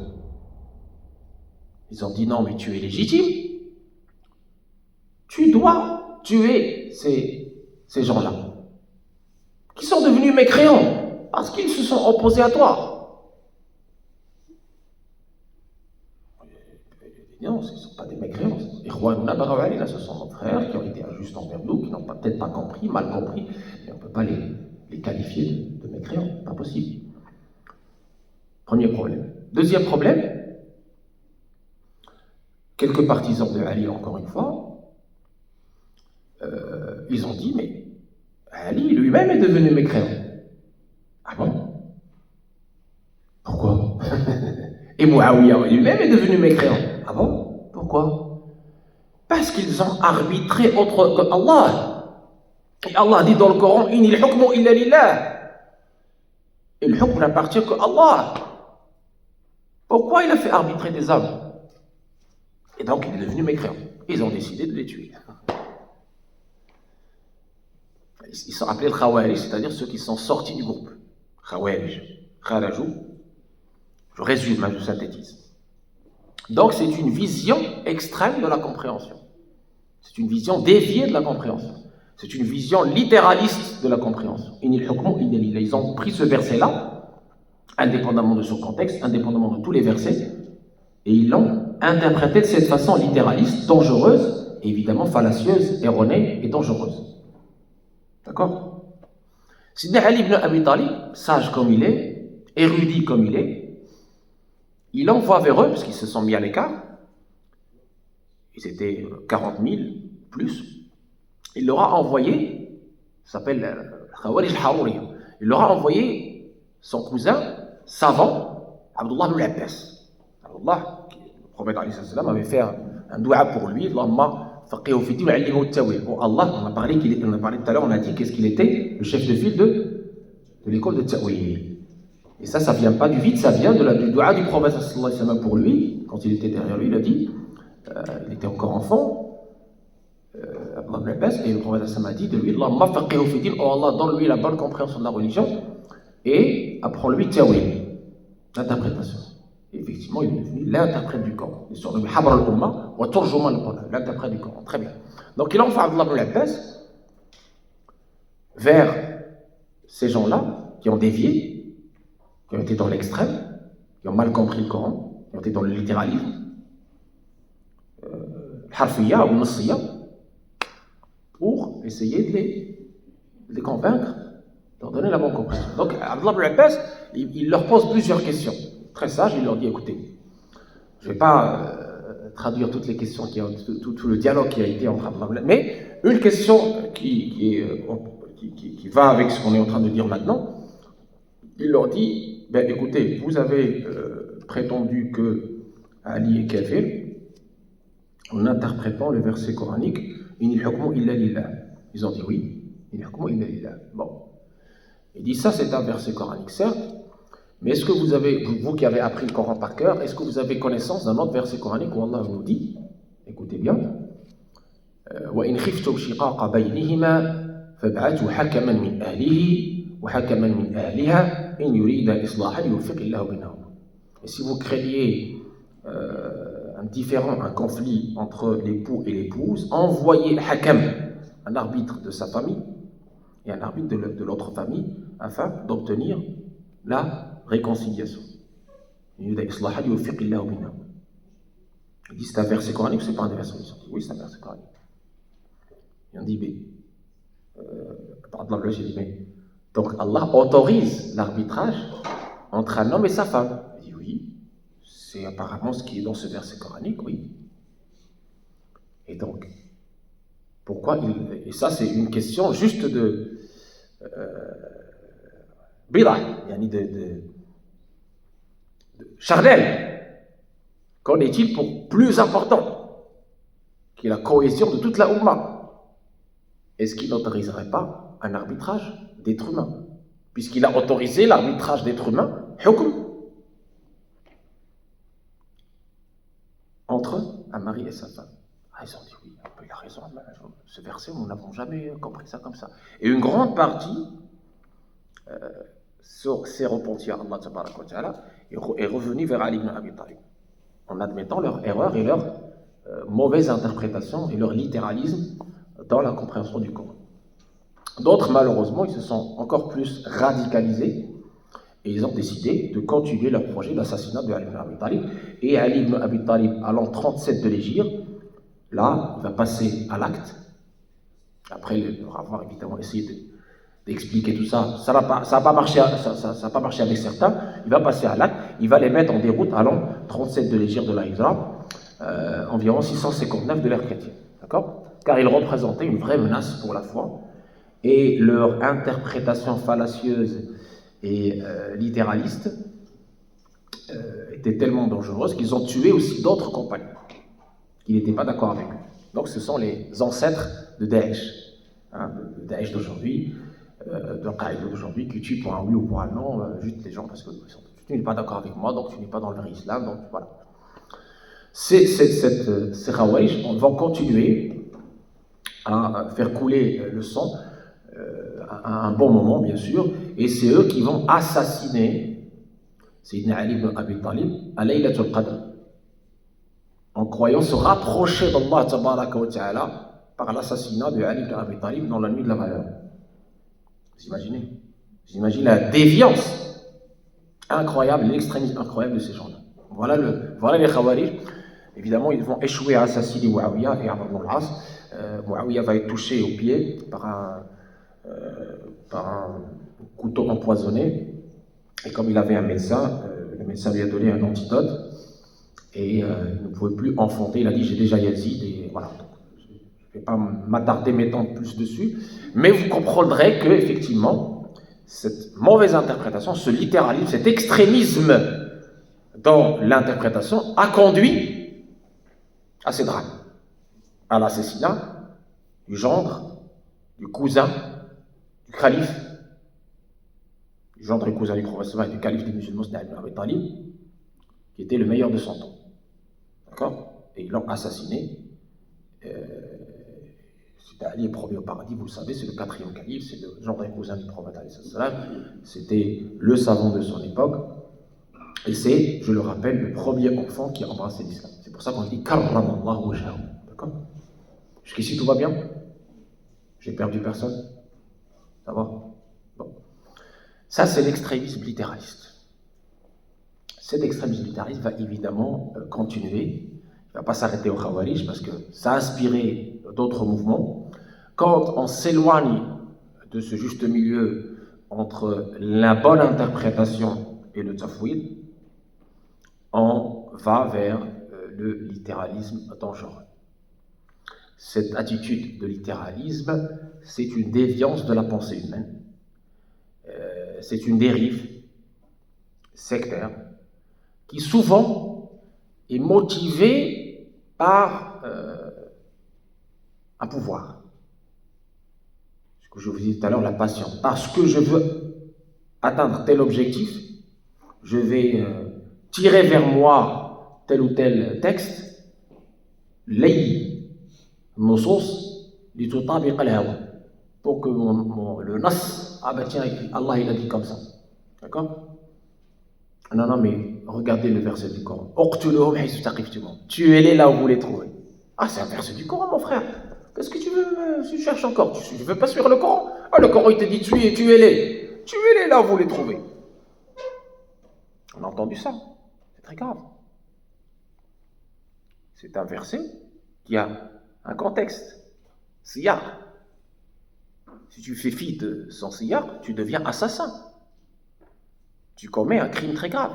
Speaker 1: Ils ont dit non, mais tu es légitime, tu dois tuer ces gens-là, qui sont devenus mécréants, parce qu'ils se sont opposés à toi. Non, ce ne sont pas des mécréants. Ce sont nos frères qui ont été injustes envers nous, qui n'ont peut-être pas compris, mal compris, et on ne peut pas les qualifier de mécréants, pas possible. Premier problème. Deuxième problème, quelques partisans de Ali, encore une fois, ils ont dit, mais Ali lui-même est devenu mécréant. Ah bon? Pourquoi? Et Muawiyah lui-même est devenu mécréant. Ah bon? Pourquoi? Parce qu'ils ont arbitré autre que Allah. Et Allah dit dans le Coran, Inil hukmu illa lillah. Et le hukm n'appartient qu'à Allah. Pourquoi il a fait arbitrer des hommes? Et donc il est devenu mécréant. Ils ont décidé de les tuer. Ils sont appelés le Khawarij, c'est-à-dire ceux qui sont sortis du groupe. Khawarij, Kharajou. Je résume, je synthétise. Donc c'est une vision extrême de la compréhension. C'est une vision déviée de la compréhension. C'est une vision littéraliste de la compréhension. Ils ont pris ce verset-là, indépendamment de son contexte, indépendamment de tous les versets, et ils l'ont interprété de cette façon littéraliste, dangereuse, évidemment fallacieuse, erronée et dangereuse. D'accord? Sayyidina Ali ibn Abi Talib, sage comme il est, érudit comme il est, il envoie vers eux, parce qu'ils se sont mis à l'écart, ils étaient 40 000, plus, il leur a envoyé, ça s'appelle Khawarij al-Haruri, il leur a envoyé son cousin, savant, Abdullah ibn Abbas. Abdullah, le prophète avait fait un doua pour lui, Allahumma faqihu fi din wa 'allimhu at-tawil. Oh Allah, on a parlé tout à l'heure, on a dit qu'est-ce qu'il était, le chef de file de l'école de Tawil. Et ça vient pas du vide, ça vient du dua du prophète sallallahu alayhi wa sallam pour lui, quand il était derrière lui, il a dit, il était encore enfant, Abdullah ibn Abbas, et le prophète sallallahu alayhi wa sallam a dit de lui, Allahumma faqihu fi din, oh Allah, donne-lui la bonne compréhension de la religion, et apprends-lui tawil, l'interprétation. Et effectivement, il est devenu l'interprète du Coran. Il est surnommé Habr al-Umma wa Turjuman al-Quran, l'interprète du Coran. Très bien. Donc il envoie Abdullah ibn Abbas vers ces gens-là qui ont dévié, qui ont été dans l'extrême, qui ont mal compris le Coran, qui ont été dans le littéralisme, harfiya ou nassiya, pour essayer de les convaincre, de leur donner la bonne compréhension. Donc Abdullah ibn Abbas, il leur pose plusieurs questions. Très sage, il leur dit, écoutez, je ne vais pas traduire toutes les questions, tout le dialogue qui a été entre Abdullah ibn Abbas, mais une question qui va avec ce qu'on est en train de dire maintenant, il leur dit, ben, écoutez, vous avez prétendu que Ali est kafir en interprétant le verset coranique, Inil hukmu illa lillah. Ils ont dit oui, Inil hukmu illa lillah. Bon. Il dit ça, c'est un verset coranique, certes, mais est-ce que vous avez, vous qui avez appris le Coran par cœur, est-ce que vous avez connaissance d'un autre verset coranique où Allah nous dit, écoutez bien, وَإِنْ خِفْتُمْ شِقَاقَ بَيْنِهِمَا فَابْعَثُوا حَكَمًا مِنْ أَهْلِهِ وَحَكَمًا مِنْ أَهْلِهَا إِنْ يُرِيدَ إِصْلَاحًا يُوفِقِ اللَّهُ بَيْنَهُمَا. Et si vous craignez un différend, un conflit entre l'époux et l'épouse, envoyez hakam, un arbitre de sa famille, et un arbitre de l'autre famille, afin d'obtenir la réconciliation. Il dit c'est un verset coranique, c'est pas un verset coranique. Oui, c'est un verset coranique. Il en dit, mais donc Allah autorise l'arbitrage entre un homme et sa femme. Il dit oui, c'est apparemment ce qui est dans ce verset coranique, oui. Et donc, pourquoi et ça c'est une question juste de bida, de charnel. Qu'en est-il pour plus important, qui est la cohésion de toute la Ummah? Est-ce qu'il n'autoriserait pas un arbitrage d'êtres humains? Puisqu'il a autorisé l'arbitrage d'êtres humains, hukm, entre un mari et sa femme. Ah, ils ont dit oui, il a raison, ce verset, nous n'avons jamais compris ça comme ça. Et une grande partie s'est repentie à Allah tabaraka wa ta'ala est revenue vers Ali ibn Abi Talib, en admettant leur erreur et leur mauvaise interprétation et leur littéralisme dans la compréhension du Coran. D'autres, malheureusement, ils se sont encore plus radicalisés et ils ont décidé de continuer leur projet d'assassinat de Ali ibn Abi Talib. Et Ali ibn Abi Talib, à l'an 37 de l'Hégire, là, il va passer à l'acte. Après avoir évidemment essayé d'expliquer tout ça, ça n'a pas marché avec certains. Il va passer à l'acte, il va les mettre en déroute à l'an 37 de l'Hégire de la Hijra, environ 659 de l'ère chrétienne. D'accord? Car ils représentaient une vraie menace pour la foi, et leur interprétation fallacieuse et littéraliste était tellement dangereuse qu'ils ont tué aussi d'autres compagnons qui n'étaient pas d'accord avec eux. Donc ce sont les ancêtres de Daesh, de Daesh d'aujourd'hui, de Al-Qaïda d'aujourd'hui, qui tuent pour un oui ou pour un non, juste les gens parce que tu n'es pas d'accord avec moi, donc tu n'es pas dans le vrai islam, donc voilà. Ces Khawarij vont continuer à faire couler le sang à un bon moment, bien sûr, et c'est eux qui vont assassiner Sayyidina Ali ibn Abi Talib à Laylatul Qadr, en croyant se rapprocher d'Allah tabaraka wa ta'ala par l'assassinat de Ali ibn Abi Talib dans la nuit de la valeur. Vous imaginez? Vous imaginez la déviance incroyable, l'extrémisme incroyable de ces gens-là. Voilà les Khawarij. Évidemment, ils vont échouer à assassiner Muawiyah et Amr ibn al-As. Muawiyah va être touché au pied par un couteau empoisonné. Et comme il avait un médecin, le médecin lui a donné un antidote. Et il ne pouvait plus enfanter. Il a dit, j'ai déjà Yazid. Et voilà. Je ne vais pas m'attarder maintenant plus dessus. Mais vous comprendrez que, effectivement, cette mauvaise interprétation, ce littéralisme, cet extrémisme dans l'interprétation a conduit à ces drames, à l'assassinat du gendre, du cousin, du calife, du gendre et cousin du prophète et du calife des musulmans, c'était Ibn Abi Talib, qui était le meilleur de son temps. D'accord? Et ils l'ont assassiné. C'était Ali, premier au paradis, vous le savez, c'est le 4e calife, c'est le gendre et cousin du prophète. C'était le savant de son époque. Et c'est, je le rappelle, le premier enfant qui a embrassé l'islam. C'est pour ça qu'on dit Karramallahu wajhahu. D'accord? Jusqu'ici, tout va bien? J'ai perdu personne? Ça va? Bon. Ça, c'est l'extrémisme littéraliste. Cet extrémisme littéraliste va évidemment continuer. Il ne va pas s'arrêter au Khawarij parce que ça a inspiré d'autres mouvements. Quand on s'éloigne de ce juste milieu entre la bonne interprétation et le tafwid, on va vers le littéralisme dangereux. Cette attitude de littéralisme, c'est une déviance de la pensée humaine. C'est une dérive sectaire qui souvent est motivée par un pouvoir. Ce que je vous disais tout à l'heure, la passion. Parce que je veux atteindre tel objectif, je vais tirer vers moi tel ou tel texte, lay nos sources, du tutabiq al-hawa, pour que le nas, ah ben tiens, Allah il a dit comme ça. D'accord? Non, mais regardez le verset du Coran. Tuez-les là où vous les trouvez. Ah, c'est un verset du Coran, mon frère. Qu'est-ce que tu veux? Tu cherches encore? Tu ne veux pas suivre le Coran? Ah, le Coran il te dit tuez-les. Tuez-les là où vous les trouvez. On a entendu ça. C'est très grave. C'est un verset qui a un contexte. Siyaq. Si tu fais fi de son siyaq, tu deviens assassin. Tu commets un crime très grave.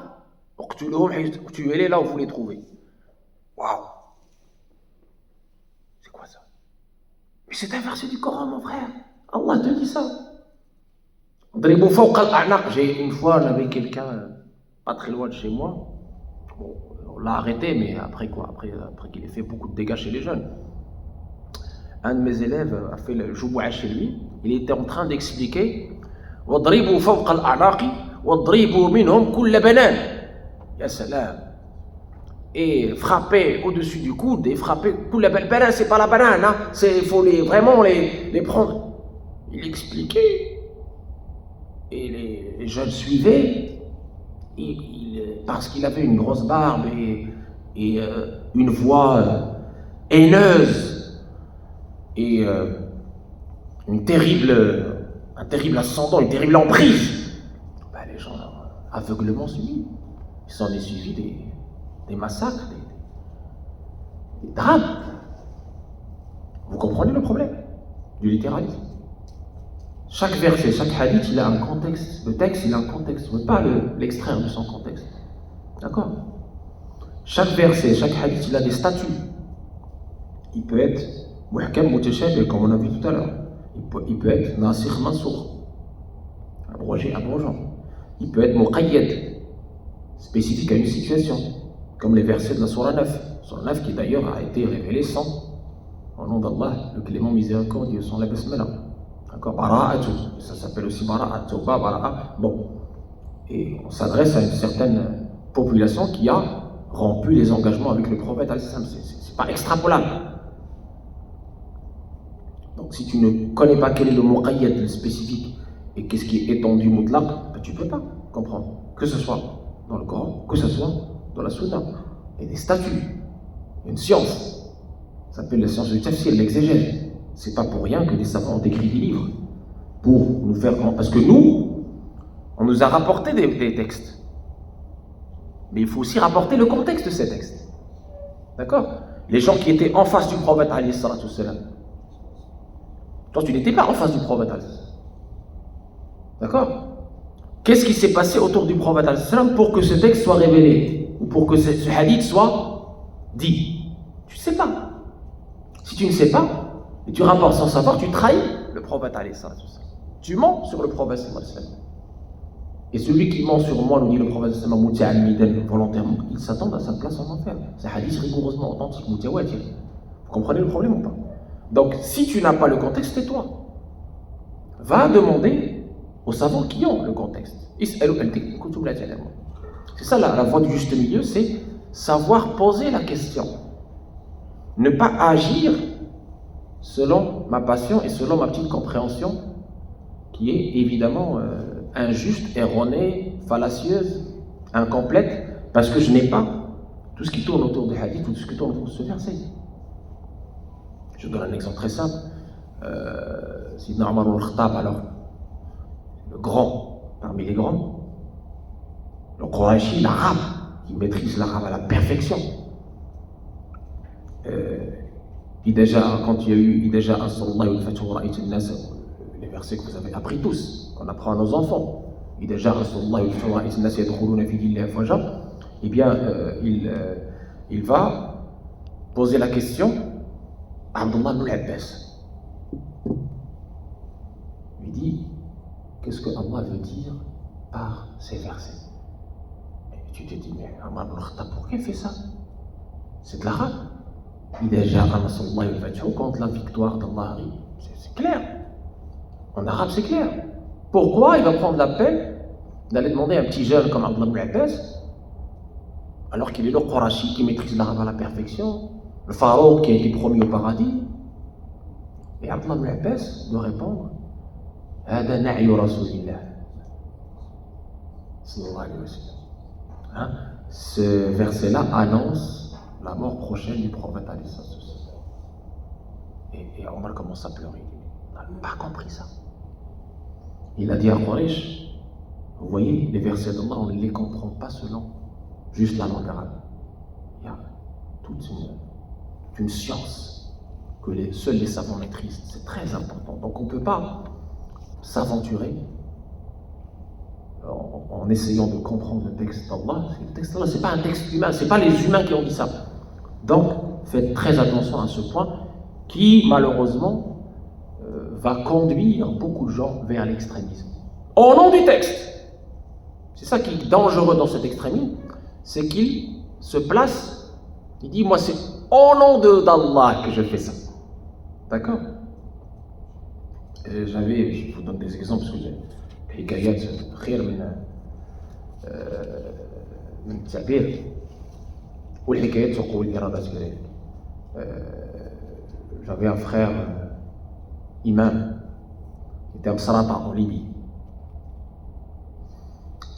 Speaker 1: Tuez-les là où vous les trouvez. Waouh! C'est quoi ça? Mais c'est un verset du Coran, mon frère. Allah te dit ça. J'ai une fois, on avait quelqu'un pas très loin de chez moi. Bon, on l'a arrêté, mais après quoi? Après qu'il ait fait beaucoup de dégâts chez les jeunes. Un de mes élèves a fait le jouboua chez lui. Il était en train d'expliquer وَضْرِبُوا فَوْقَ الْأَعْنَاقِ وَضْرِبُوا مِنْهُمْ كُلَّ بَنَانٍ. Ya salam. Et frapper au-dessus du coude et frapper كُلَّ بَنَانٍ, c'est pas la banane, hein. Il faut vraiment les prendre. Il expliquait et les jeunes suivaient. Parce qu'il avait une grosse barbe et une voix haineuse et un terrible ascendant, une terrible emprise. Ben, les gens, aveuglement suivis. Il s'en est suivi des massacres, des drames. Vous comprenez le problème du littéralisme? Chaque verset, chaque hadith, il a un contexte. Le texte, il a un contexte. On ne peut pas l'extraire de son contexte. D'accord? Chaque verset, chaque hadith, il a des statuts. Il peut être muhkam mutashabih, comme on a vu tout à l'heure. Il peut être nasikh mansoukh, abrogé, abrogeant. Il peut être muqayyad, spécifique à une situation, comme les versets de la Surah 9. Surah 9 qui d'ailleurs a été révélée sans, au nom d'Allah, le clément miséricordieux, sans la basmala. D'accord? Bara'atu, ça s'appelle aussi Bara'a, Tawba, Bara'a. Bon. Et on s'adresse à une certaine population qui a rompu les engagements avec le prophète. C'est pas extrapolable. Donc si tu ne connais pas quel est le muqayyad, le spécifique, et qu'est-ce qui est étendu mutlaq, ben, tu ne peux pas comprendre. Que ce soit dans le Coran, que ce soit dans la Sunna. Il y a des statuts, il y a une science. Ça s'appelle la science du tafsir, l'exégèse. C'est pas pour rien que des savants ont écrit des livres. Pour nous faire... Parce que nous, on nous a rapporté des textes. Mais il faut aussi rapporter le contexte de ces textes. D'accord? Les gens qui étaient en face du prophète, alayhi salatu wassalam. Toi, tu n'étais pas en face du prophète, alayhi salatu wassalam. D'accord? Qu'est-ce qui s'est passé autour du prophète, alayhi salatu wassalam, pour que ce texte soit révélé? Ou pour que ce hadith soit dit? Tu ne sais pas. Si tu ne sais pas, et tu rapportes sans savoir, tu trahis le prophète, alayhi salatu wassalam. Tu mens sur le prophète, alayhi salatu wassalam. Et celui qui ment sur moi, nous dit le prophète volontairement, il s'attend à sa place en enfer. C'est un hadith rigoureusement authentique, mutawatir. Vous comprenez le problème ou pas? Donc, si tu n'as pas le contexte, tais-toi. Va demander aux savants qui ont le contexte. C'est ça la voie du juste milieu, c'est savoir poser la question. Ne pas agir selon ma passion et selon ma petite compréhension qui est évidemment injuste, erronée, fallacieuse, incomplète, parce que je n'ai pas tout ce qui tourne autour des hadiths ou tout ce qui tourne autour de ce verset. Je donne un exemple très simple. Sidna Omar al-Khattab, alors, le grand parmi les grands, le Qurashi, l'arabe, qui maîtrise l'arabe à la perfection. Quand il y a eu les versets que vous avez appris tous, qu'on apprend à nos enfants, eh bien, il va poser la question à Abdullah ibn Abbas. Il dit, qu'est-ce que Allah veut dire par ces versets? Et tu te dis, mais Omar ibn Khattab, pourquoi il fait ça? C'est de l'arabe. Quand la victoire d'Allah arrive, c'est clair. En arabe, c'est clair. Pourquoi il va prendre la peine d'aller demander à un petit jeune comme Abdullah ibn Abbas, alors qu'il est le Qurashi qui maîtrise l'arabe à la perfection, le Pharaon qui a été promis au paradis? Et Abdullah ibn Abbas doit répondre, هذا نعي رسول الله صلى الله عليه وسلم. Ce verset-là annonce la mort prochaine du prophète. Et Omar commence à pleurer. Il n'a pas compris ça. Il a dit à Quraysh, vous voyez, les versets d'Allah, on ne les comprend pas selon juste la langue arabe. Il y a toute une science que seuls les savants maîtrisent. C'est très important. Donc on ne peut pas s'aventurer en essayant de comprendre le texte d'Allah. Le texte d'Allah, ce n'est pas un texte humain, ce n'est pas les humains qui ont dit ça. Donc, faites très attention à ce point qui, malheureusement, va conduire beaucoup de gens vers l'extrémisme. Au nom du texte. C'est ça qui est dangereux dans cet extrémisme, c'est qu'il se place, il dit, moi c'est au nom d'Allah que je fais ça. D'accord? Je vous donne des exemples, parce que les hikayat khir min tabir ou les hikayat sur l'iradat. J'avais un frère imam qui était à Msrata en Libye.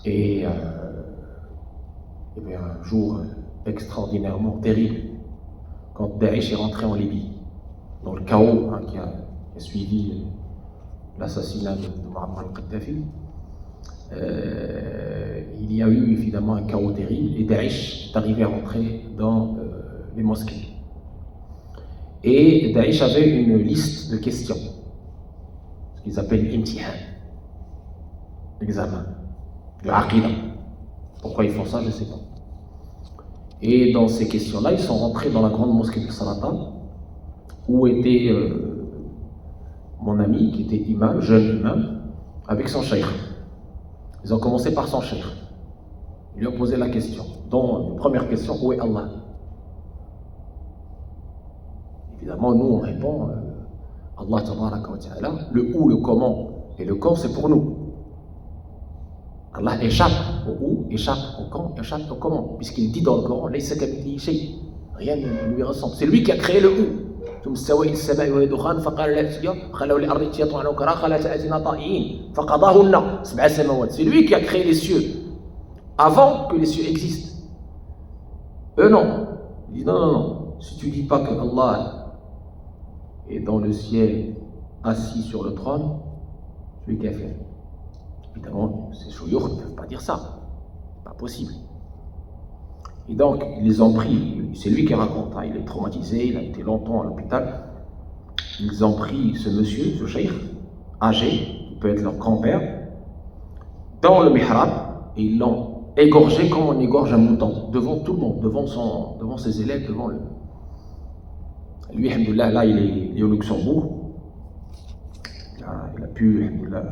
Speaker 1: Et il y avait un jour extraordinairement terrible quand Daesh est rentré en Libye, dans le chaos qui a suivi l'assassinat de Muammar al-Kadhafi. Il y a eu évidemment un chaos terrible et Daesh est arrivé à rentrer dans les mosquées. Et Daesh avait une liste de questions, ce qu'ils appellent l'imtihan, l'examen, le aqida. Pourquoi ils font ça, je ne sais pas. Et dans ces questions-là, ils sont rentrés dans la grande mosquée de Salata, où était mon ami qui était imam, jeune imam, avec son cheikh. Ils ont commencé par son cheikh. Ils lui ont posé la question. Donc, la première question, où est Allah? Évidemment, nous on répond Allah tabaraka wa ta'ala. Le où, le comment et le quand, c'est pour nous. Allah échappe au où, échappe au quand, échappe au comment. Puisqu'il dit dans le Coran, rien ne lui ressemble. C'est lui qui a créé le où. C'est lui qui a créé les cieux avant que les cieux existent. Eux non. Ils disent non. Si tu dis pas que Allah est dans le ciel assis sur le trône, tu es kafir. Évidemment, ces chouyours ne peuvent pas dire ça. Pas possible. Et donc, ils les ont pris, c'est lui qui raconte, il est traumatisé, il a été longtemps à l'hôpital. Ils ont pris ce monsieur, ce cheikh, âgé, qui peut être leur grand-père, dans le mihrab, et ils l'ont égorgé comme on égorge un mouton, devant tout le monde, devant ses élèves, devant le... Lui, alhamdoulilah, là, il est au Luxembourg. Il a pu, alhamdoulilah,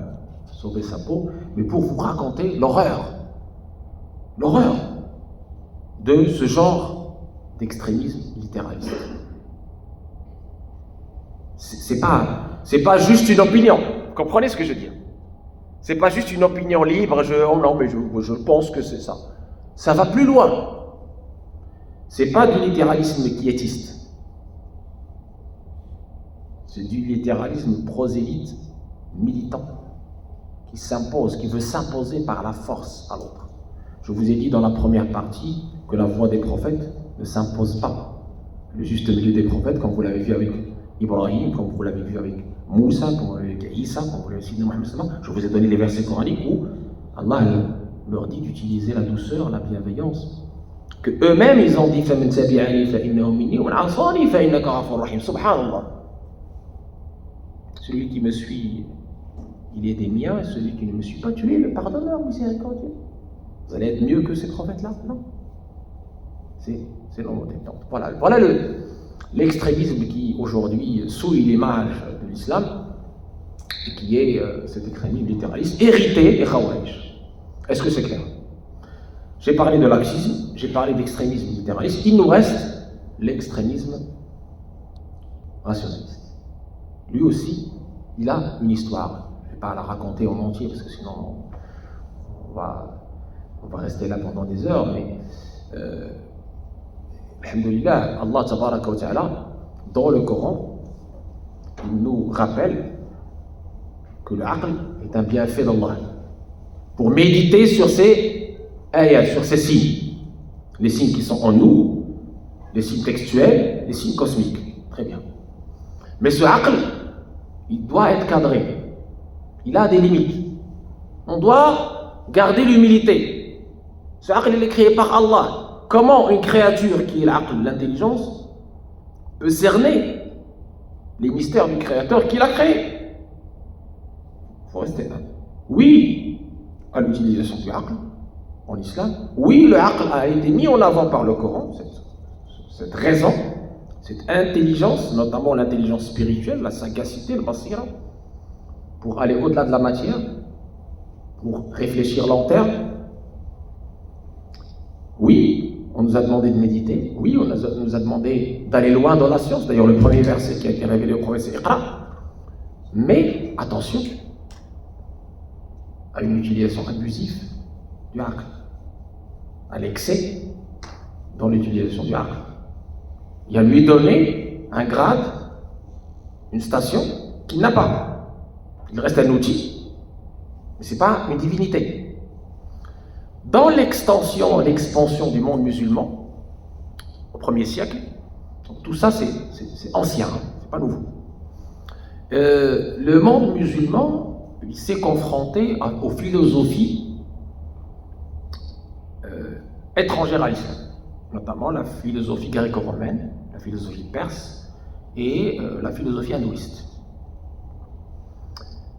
Speaker 1: sauver sa peau. Mais pour vous raconter l'horreur de ce genre d'extrémisme littéraliste. C'est pas juste une opinion. Vous comprenez ce que je veux dire? C'est pas juste une opinion libre, non, mais je pense que c'est ça. Ça va plus loin. C'est pas du littéralisme quiétiste. C'est du littéralisme prosélyte, militant, qui s'impose, qui veut s'imposer par la force à l'autre. Je vous ai dit dans la première partie que la voix des prophètes ne s'impose pas. Le juste milieu des prophètes, comme vous l'avez vu avec Ibrahim, comme vous l'avez vu avec Moussa, comme vous l'avez vu avec Isa, comme vous l'avez vu avec Mohammed, je vous ai donné les versets coraniques où Allah leur dit d'utiliser la douceur, la bienveillance. Que eux-mêmes ils ont dit فَمَنْ تَبِعَنِي فَإِنَّهُ مِنِّي وَمَنْ عَصَانِي فَإِنَّكَ غَفُورٌ رَحِيمٌ. Subhanallah. Celui qui me suit, il est des miens, et celui qui ne me suit pas, tu es le pardonneur miséricordieux. Vous allez être mieux que ces prophètes-là? Non. C'est l'homme des temps. Voilà l'extrémisme qui aujourd'hui souille l'image de l'islam et qui est cet extrémisme littéraliste hérité des Khawarij. Est-ce que c'est clair? J'ai parlé de laxisme, j'ai parlé d'extrémisme littéraliste. Il nous reste l'extrémisme rationaliste. Lui aussi, il a une histoire. Je ne vais pas la raconter en entier parce que sinon on va rester là pendant des heures, mais alhamdoulilah, Allah tabaraka wa ta'ala, dans le Coran, il nous rappelle que le aql est un bienfait d'Allah. Pour méditer sur ces ayats, sur ces signes, les signes qui sont en nous, les signes textuels, les signes cosmiques. Très bien. Mais ce aql, il doit être cadré. Il a des limites. On doit garder l'humilité. Ce aql, il est créé par Allah. Comment une créature qui est l'aql, l'intelligence, peut cerner les mystères du créateur qui l'a créé? Il faut rester là. Oui, à l'utilisation du aql en islam. Oui, le aql a été mis en avant par le Coran, cette raison, cette intelligence, notamment l'intelligence spirituelle, la sagacité, le basira, pour aller au-delà de la matière, pour réfléchir long terme. Oui, on nous a demandé de méditer. Oui, on nous a demandé d'aller loin dans la science. D'ailleurs, le premier verset qui a été révélé au prophète, c'est Iqra. Mais attention à une utilisation abusive du aql, à l'excès dans l'utilisation du aql. Il a lui donné un grade, une station qu'il n'a pas. Il reste un outil, mais ce n'est pas une divinité. Dans l'extension, l'expansion du monde musulman, au 1er siècle, tout ça c'est ancien, c'est pas nouveau. Le monde musulman, il s'est confronté aux philosophies étrangères à l'islam, notamment la philosophie gréco-romaine, la philosophie perse et la philosophie hindouiste.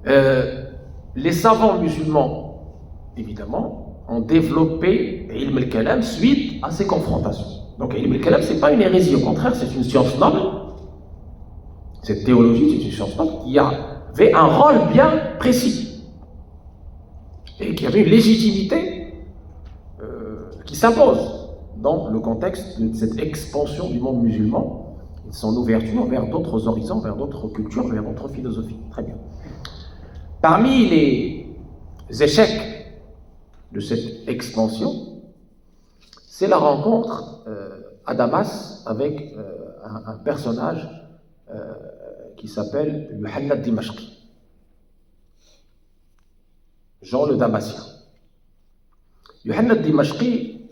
Speaker 1: Les savants musulmans, évidemment, ont développé Ilm al-Kalam suite à ces confrontations. Donc Ilm al-Kalam, ce n'est pas une hérésie, au contraire, c'est une science noble. Cette théologie, c'est une science noble qui avait un rôle bien précis et qui avait une légitimité qui s'impose dans le contexte de cette expansion du monde musulman et de son ouverture vers d'autres horizons, vers d'autres cultures, vers d'autres philosophies. Très bien. Parmi les échecs de cette expansion, c'est la rencontre à Damas avec un personnage qui s'appelle Yohanna Dimashqi, Jean le Damasien. Yohanna Dimashqi,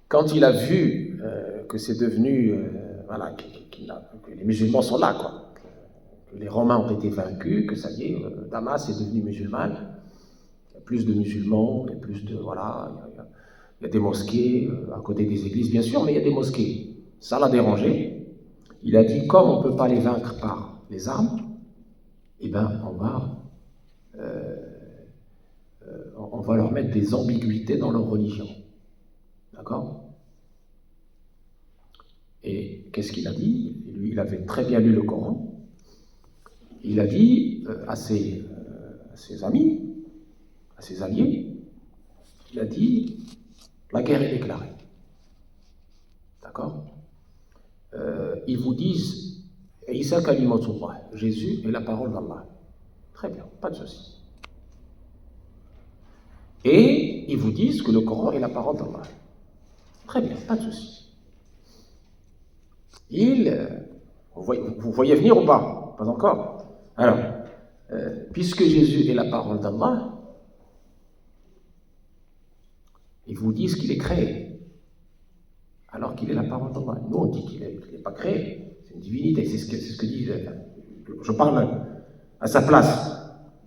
Speaker 1: quand il a vu que c'est devenu, voilà, que les musulmans sont là, quoi, que les Romains ont été vaincus, que ça y est, Damas est devenu musulmane. Il y a plus de musulmans, il y a plus de, voilà, il y a des mosquées à côté des églises, bien sûr, mais il y a des mosquées. Ça l'a dérangé. Il a dit, comme on ne peut pas les vaincre par les armes, eh bien, on va leur mettre des ambiguïtés dans leur religion. D'accord? Et qu'est-ce qu'il a dit? Lui, il avait très bien lu le Coran. Il a dit à ses amis, à ses alliés, il a dit, la guerre est déclarée. D'accord? Ils vous disent, Isa kalimatullah, Jésus est la parole d'Allah. Très bien, pas de souci. et ils vous disent que le Coran est la parole d'Allah. Très bien, pas de souci. Vous voyez venir ou pas? Pas encore. Alors, puisque Jésus est la parole d'Allah, ils vous disent qu'il est créé, alors qu'il est la parole d'Allah. Nous, on dit qu'il n'est pas créé, c'est une divinité, c'est ce que dit. Je parle à sa place.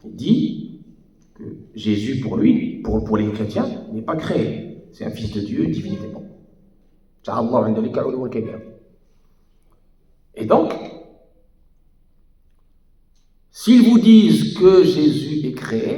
Speaker 1: Il dit que Jésus, pour lui, pour les chrétiens, n'est pas créé. C'est un fils de Dieu, une divinité. Bon. Et donc, s'ils vous disent que Jésus est créé,